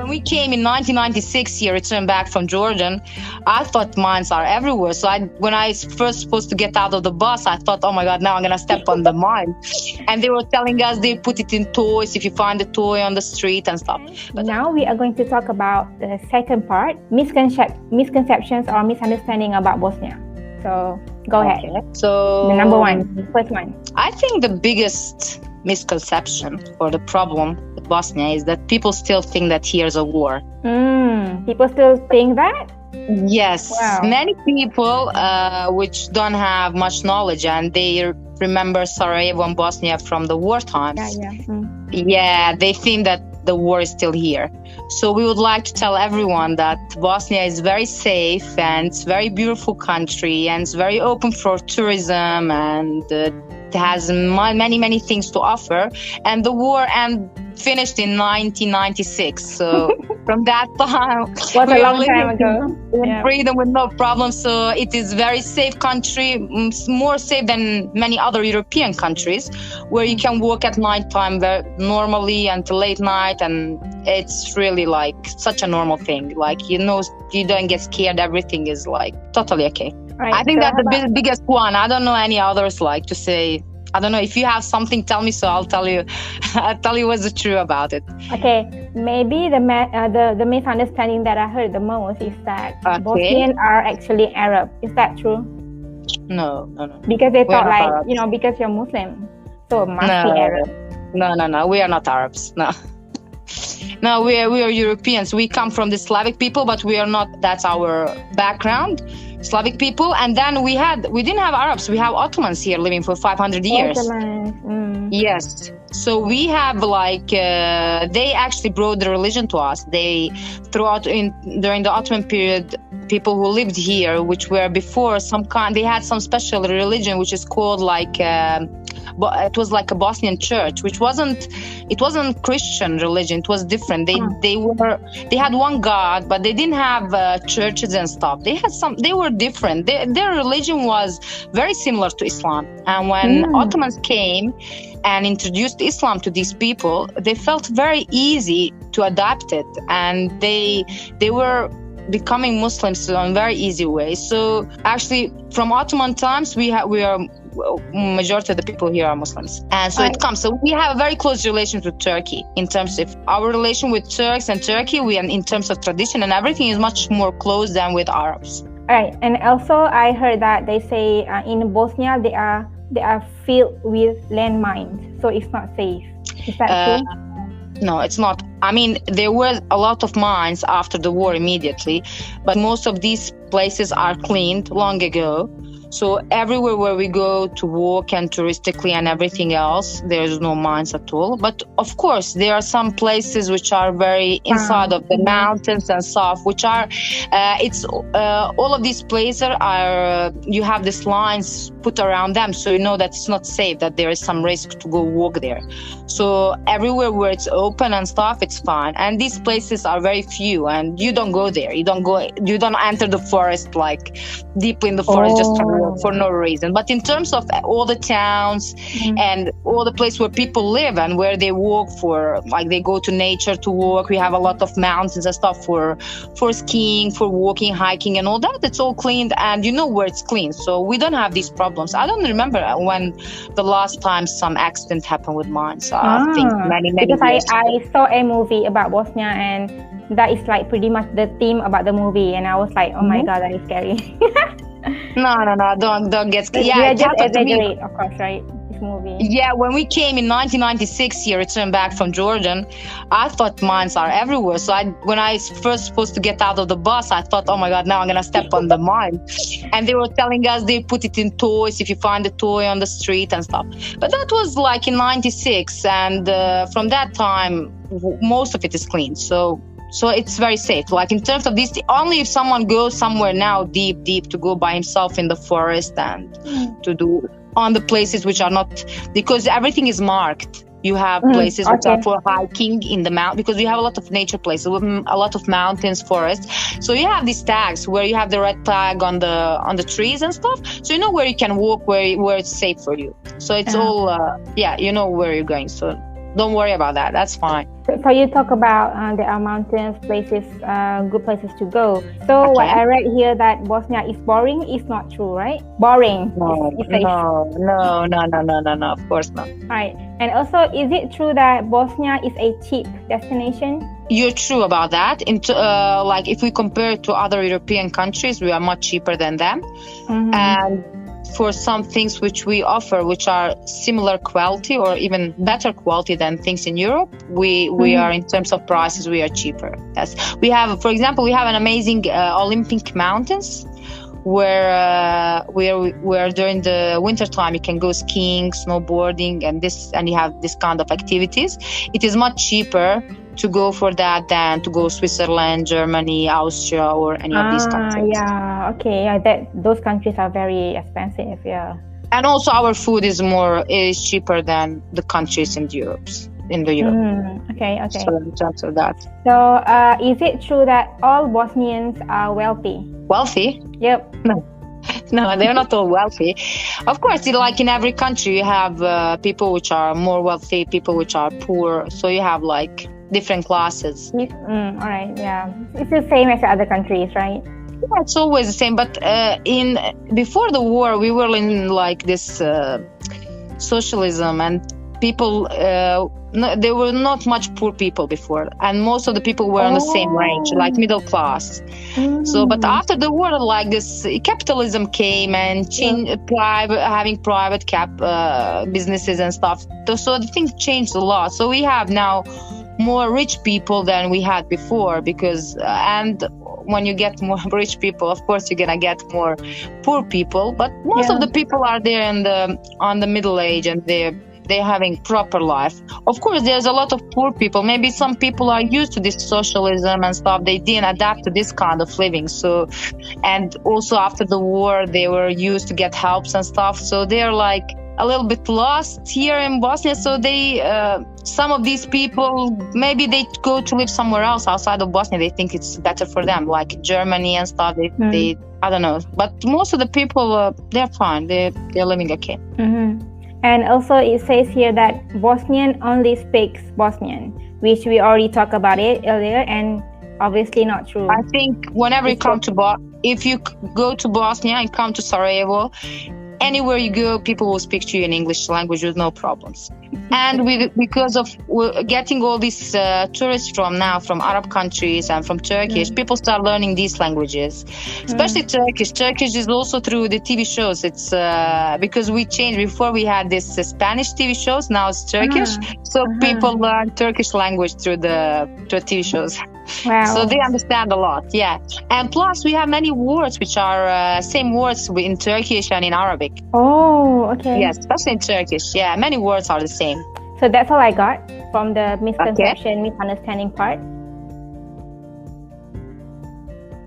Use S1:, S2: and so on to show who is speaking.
S1: when we came in 1996 here, returned back from Jordan, I thought mines are everywhere. So when I first supposed to get out of the bus, I thought, oh my God, now I'm going to step on the mine. And they were telling us they put it in toys if you find a toy on the street and stuff.
S2: But now we are going to talk about the second part, misconceptions or misunderstanding about Bosnia. So go ahead.
S1: So
S2: the number one, first one.
S1: I think the biggest misconception or the problem with Bosnia is that people still think that here's a war.
S2: People still think that?
S1: Yes.
S2: Wow.
S1: Many people which don't have much knowledge and they remember Sarajevo and Bosnia from the war times. Yeah, they think that the war is still here. So we would like to tell everyone that Bosnia is very safe and it's a very beautiful country and it's very open for tourism and it has many things to offer. And the war finished in 1996. So from that time,
S2: was a long time ago.
S1: In freedom with no problem. So it is very safe country, more safe than many other European countries, where you can walk at nighttime normally until late night, and it's really like such a normal thing. Like you don't get scared. Everything is like totally okay.
S2: Right,
S1: I think that's the biggest one. I don't know any others like to say. I don't know if you have something, tell me, so I'll tell you. I'll tell you what's true about it.
S2: Okay, maybe the misunderstanding that I heard the most is that Bosnians are actually Arab. Is that true?
S1: No.
S2: Because they thought because you're Muslim, so it must be Arab.
S1: No. We are not Arabs. No. No, we are Europeans. We come from the Slavic people, but we are not. That's our background. Slavic people, and then we didn't have Arabs. We have Ottomans here living for 500 years. Yes. So we have they actually brought the religion to us. They during the Ottoman period, people who lived here, which were before they had some special religion, which is called it was like a Bosnian church, which wasn't Christian religion. It was different. They had one God, but they didn't have churches and stuff. They were different. Their religion was very similar to Islam. And when Ottomans came and introduced Islam to these people, they felt very easy to adapt it, and they were becoming Muslims in a very easy way. So actually, from Ottoman times, we are majority of the people here are Muslims, and so it comes. So we have a very close relation with Turkey in terms of our relation with Turks and Turkey. In terms of tradition and everything is much more close than with Arabs.
S2: Right, and also I heard that they say in Bosnia they are filled with landmines, so it's not safe. Is that true?
S1: No, it's not. I mean, there were a lot of mines after the war immediately, but most of these places are cleaned long ago. So everywhere where we go to walk and touristically and everything else, there's no mines at all. But of course, there are some places which are very inside of the mountains and stuff, which are, all of these places are, you have these lines put around them. So you know that it's not safe, that there is some risk to go walk there. So everywhere where it's open and stuff, it's fine. And these places are very few, and you don't go there. You don't enter the forest, like deeply in the forest, just for no reason. But in terms of all the towns and all the places where people live and where they walk they go to nature to walk, we have a lot of mountains and stuff for skiing, for walking, hiking and all that. It's all cleaned, and you know where it's clean. So we don't have these problems. I don't remember when the last time some accident happened with mines. I think many
S2: because
S1: years
S2: I saw a movie about Bosnia, and that is like pretty much the theme about the movie, and I was like, oh my God, that is scary.
S1: No, don't get scared.
S2: Yeah, just exaggerate, of course, right? This movie.
S1: Yeah, when we came in 1996 here, returned back from Jordan, I thought mines are everywhere. So when I first supposed to get out of the bus, I thought, oh my God, now I'm gonna step on the mine. And they were telling us they put it in toys if you find a toy on the street and stuff. But that was like in 96, and from that time, most of it is clean. So it's very safe. Like in terms of this, only if someone goes somewhere now deep to go by himself in the forest and to do on the places which are not, because everything is marked. You have places which are for hiking in the mountain, because we have a lot of nature places with a lot of mountains, forests. So you have these tags where you have the red tag on the trees and stuff. So you know where you can walk, where it's safe for you. So it's all, you know where you're going. So don't worry about that. That's fine.
S2: So you talk about there are mountains, places, good places to go. So what I read here that Bosnia is boring is not true, right? Boring.
S1: No. Of course not.
S2: Right. And also, is it true that Bosnia is a cheap destination?
S1: You're true about that. Like if we compare to other European countries, we are much cheaper than them. And for some things which we offer, which are similar quality or even better quality than things in Europe, we are, in terms of prices, we are cheaper. Yes, we have, for example, we have an amazing Olympic mountains where during the winter time you can go skiing, snowboarding, and you have this kind of activities. It is much cheaper to go for that than to go Switzerland, Germany, Austria, or any of these countries.
S2: Yeah, okay. Yeah, those countries are very expensive. Yeah.
S1: And also our food is cheaper than the countries in Europe.
S2: Okay.
S1: So in terms of that.
S2: So is it true that all Bosnians are wealthy?
S1: Wealthy?
S2: Yep.
S1: No, they're not all wealthy. Of course, like in every country, you have people which are more wealthy, people which are poor. So you have like different classes.
S2: All right, yeah. It's the same as other countries, right?
S1: Yeah, it's always the same. But before the war, we were in like this socialism, and people, there were not much poor people before, and most of the people were on the same range, like middle class. So, but after the war, like this capitalism came and having private businesses and stuff. So the things changed a lot. So we have now more rich people than we had before, because and when you get more rich people, of course you're gonna get more poor people, but most of the people are there on the middle age, and they're having proper life. Of course there's a lot of poor people. Maybe some people are used to this socialism and stuff, they didn't adapt to this kind of living. So, and also after the war they were used to get helps and stuff, so they're like a little bit lost here in Bosnia. So they some of these people, maybe they go to live somewhere else outside of Bosnia. They think it's better for them, like Germany and stuff. They I don't know, but most of the people they're fine. They're living okay.
S2: And also it says here that Bosnian only speaks Bosnian, which we already talked about it earlier, and obviously not true.
S1: I think whenever you come to if you go to Bosnia and come to Sarajevo, anywhere you go, people will speak to you in English language with no problems. And because of getting all these tourists from Arab countries and from Turkish, people start learning these languages, especially Turkish. Turkish is also through the TV shows. It's because we changed. Before we had this Spanish TV shows, now it's Turkish. So people learn Turkish language through TV shows.
S2: Wow.
S1: So they understand a lot, yeah. And plus, we have many words which are same words in Turkish and in Arabic.
S2: Oh, okay.
S1: Yes, especially in Turkish. Yeah, many words are the same.
S2: So that's all I got from the misunderstanding part.